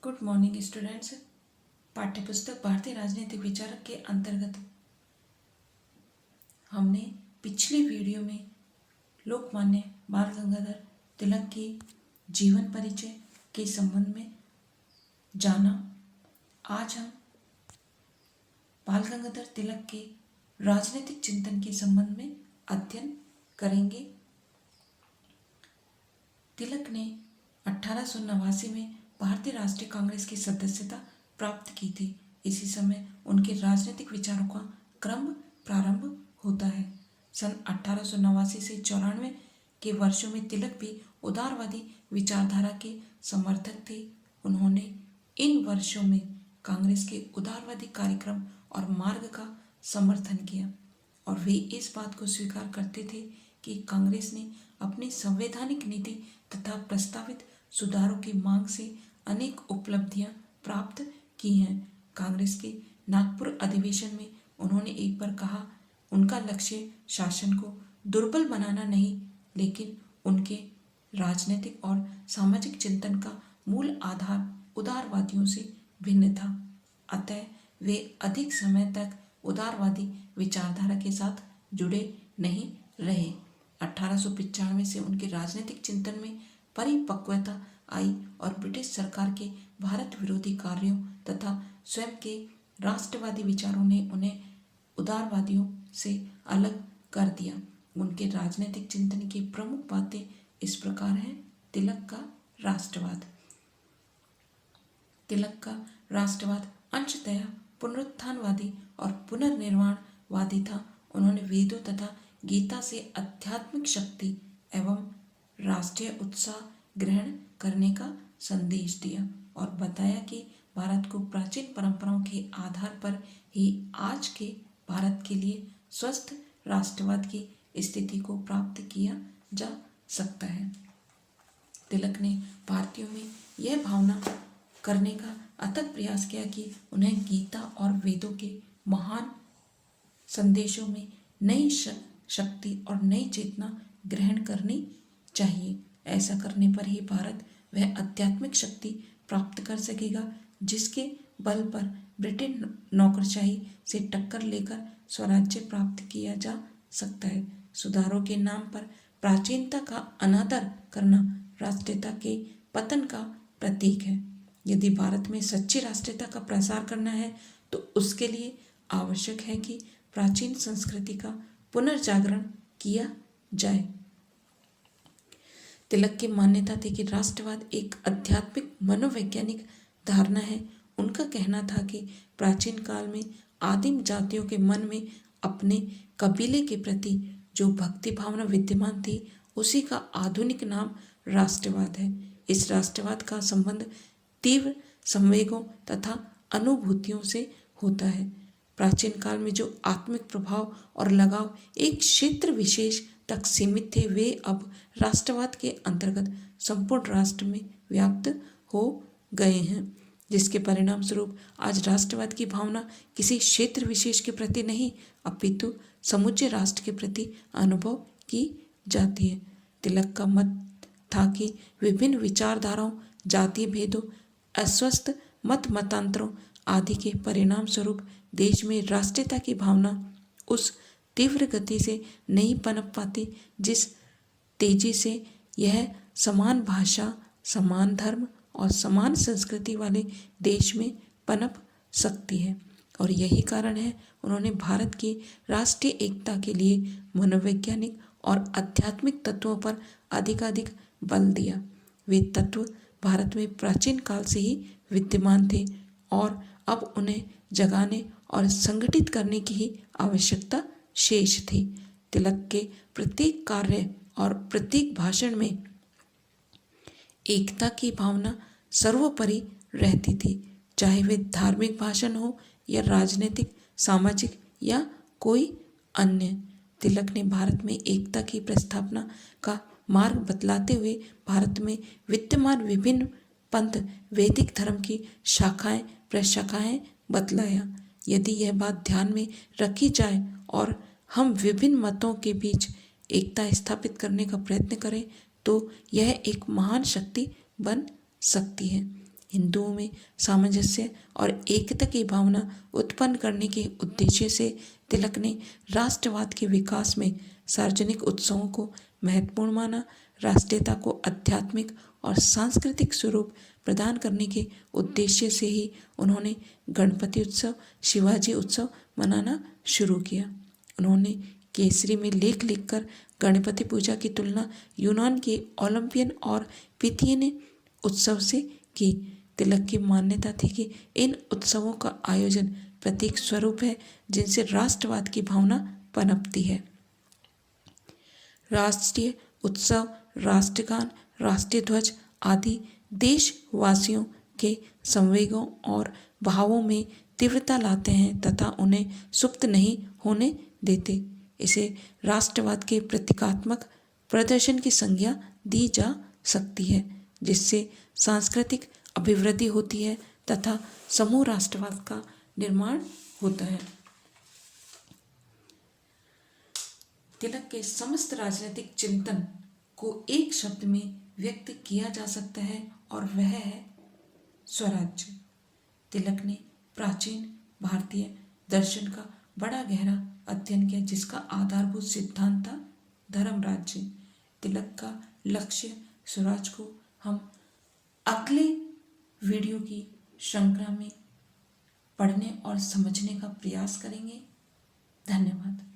Good morning students. पाठ्यपुस्तक भारतीय राजनीतिक विचारक के अंतर्गत हमने पिछले वीडियो में लोकमान्य बाल गंगाधर तिलक के जीवन परिचय के संबंध में जाना। आज हम बाल गंगाधर तिलक के राजनीतिक चिंतन के संबंध में अध्ययन करेंगे। तिलक ने 1889 में भारतीय राष्ट्रीय कांग्रेस की सदस्यता प्राप्त की थी। इसी समय उनके राजनीतिक विचारों का क्रम प्रारंभ होता है। सन 1889 से 94 के वर्षों में तिलक भी उदारवादी विचारधारा के समर्थक थे। उन्होंने इन वर्षों में कांग्रेस के उदारवादी कार्यक्रम और मार्ग का समर्थन किया और वे इस बात को स्वीकार करते थे कि कांग्रेस ने अपनी संवैधानिक नीति तथा प्रस्तावित सुधारों की मांग से अनेक उपलब्धियां प्राप्त की हैं। कांग्रेस के नागपुर अधिवेशन में उन्होंने एक बार कहा, उनका लक्ष्य शासन को दुर्बल बनाना नहीं, लेकिन उनके राजनीतिक और सामाजिक चिंतन का मूल आधार उदारवादियों से भिन्न था। अतः वे अधिक समय तक उदारवादी विचारधारा के साथ जुड़े नहीं रहे। 1895 से उनके राजनीतिक चिंतन में परिपक्वता आई और ब्रिटिश सरकार के भारत विरोधी कार्यों तथा स्वयं के राष्ट्रवादी विचारों ने उन्हें उदारवादियों से अलग कर दिया। उनके राजनीतिक चिंतन की प्रमुख बातें इस प्रकार हैं। तिलक का राष्ट्रवाद। तिलक का राष्ट्रवाद अंशतः पुनरुत्थानवादी और पुनर्निर्माणवादी था। उन्होंने वेदों तथा गीता से आध्यात्मिक शक्ति एवं राष्ट्रीय उत्साह ग्रहण करने का संदेश दिया और बताया कि भारत को प्राचीन परंपराओं के आधार पर ही आज के भारत के लिए स्वस्थ राष्ट्रवाद की स्थिति को प्राप्त किया जा सकता है। तिलक ने भारतीयों में यह भावना करने का अथक प्रयास किया कि उन्हें गीता और वेदों के महान संदेशों में नई शक्ति और नई चेतना ग्रहण करनी चाहिए। ऐसा करने पर ही भारत वह आध्यात्मिक शक्ति प्राप्त कर सकेगा जिसके बल पर ब्रिटिश नौकरशाही से टक्कर लेकर स्वराज्य प्राप्त किया जा सकता है। सुधारों के नाम पर प्राचीनता का अनादर करना राष्ट्रीयता के पतन का प्रतीक है। यदि भारत में सच्ची राष्ट्रीयता का प्रसार करना है तो उसके लिए आवश्यक है कि प्राचीन संस्कृति का पुनर्जागरण किया जाए। तिलक की मान्यता थी कि राष्ट्रवाद एक आध्यात्मिक मनोवैज्ञानिक धारणा है। उनका कहना था कि प्राचीन काल में आदिम जातियों के मन में अपने कबीले के प्रति जो भक्ति भावना विद्यमान थी, उसी का आधुनिक नाम राष्ट्रवाद है। इस राष्ट्रवाद का संबंध तीव्र संवेगों तथा अनुभूतियों से होता है। प्राचीन काल में जो आत्मिक प्रभाव और लगाव एक क्षेत्र विशेष तक सीमित थे, वे अब राष्ट्रवाद के अंतर्गत संपूर्ण राष्ट्र में व्याप्त हो गए हैं, जिसके परिणाम स्वरूप आज राष्ट्रवाद की भावना किसी क्षेत्र विशेष के प्रति नहीं, अपितु समूचे राष्ट्र के प्रति अनुभव की जाती है। तिलक का मत था कि विभिन्न विचारधाराओं, जातीय भेदों, अस्वस्थ मतांतरों आदि के परिणाम स्वरूप देश में राष्ट्रीयता की भावना उस तीव्र गति से नहीं पनप पाती जिस तेजी से यह समान भाषा, समान धर्म और समान संस्कृति वाले देश में पनप सकती है। और यही कारण है उन्होंने भारत की राष्ट्रीय एकता के लिए मनोवैज्ञानिक और आध्यात्मिक तत्वों पर अधिकाधिक बल दिया। वे तत्व भारत में प्राचीन काल से ही विद्यमान थे और अब उन्हें जगाने और संगठित करने की ही आवश्यकता शेष थी। तिलक के प्रत्येक कार्य और प्रत्येक भाषण में एकता की भावना सर्वोपरि रहती थी, चाहे वे धार्मिक भाषण हो या राजनीतिक, सामाजिक या कोई अन्य। तिलक ने भारत में एकता की प्रस्थापना का मार्ग बतलाते हुए भारत में विद्यमान विभिन्न पंथ, वैदिक धर्म की शाखाएं प्रशाखाएं बतलाया। यदि यह बात ध्यान में रखी जाए और हम विभिन्न मतों के बीच एकता स्थापित करने का प्रयत्न करें तो यह एक महान शक्ति बन सकती है। हिंदुओं में सामंजस्य और एकता की भावना उत्पन्न करने के उद्देश्य से तिलक ने राष्ट्रवाद के विकास में सार्वजनिक उत्सवों को महत्वपूर्ण माना। राष्ट्रीयता को आध्यात्मिक और सांस्कृतिक स्वरूप प्रदान करने के उद्देश्य से ही उन्होंने गणपति उत्सव, शिवाजी उत्सव मनाना शुरू किया। उन्होंने केसरी में लेख लिखकर गणपति पूजा की तुलना यूनान के ओलंपियन और पिथियन उत्सव से की। तिलक की मान्यता थी कि इन उत्सवों का आयोजन प्रतीक स्वरूप है जिनसे राष्ट्रवाद की भावना पनपती है। राष्ट्रीय उत्सव, राष्ट्रगान, राष्ट्रीय ध्वज आदि देशवासियों के संवेगों और भावों में तीव्रता लाते हैं तथा उन्हें सुप्त नहीं होने देते। इसे राष्ट्रवाद के प्रतीकात्मक प्रदर्शन की संज्ञा दी जा सकती है, जिससे सांस्कृतिक अभिवृद्धि होती है तथा समूह राष्ट्रवाद का निर्माण होता है। तिलक के समस्त राजनीतिक चिंतन को एक शब्द में व्यक्त किया जा सकता है और वह है स्वराज्य। तिलक ने प्राचीन भारतीय दर्शन का बड़ा गहरा अध्ययन किया जिसका आधारभूत सिद्धांत था धर्म राज्य। तिलक का लक्ष्य स्वराज को हम अगले वीडियो की श्रृंखला में पढ़ने और समझने का प्रयास करेंगे। धन्यवाद।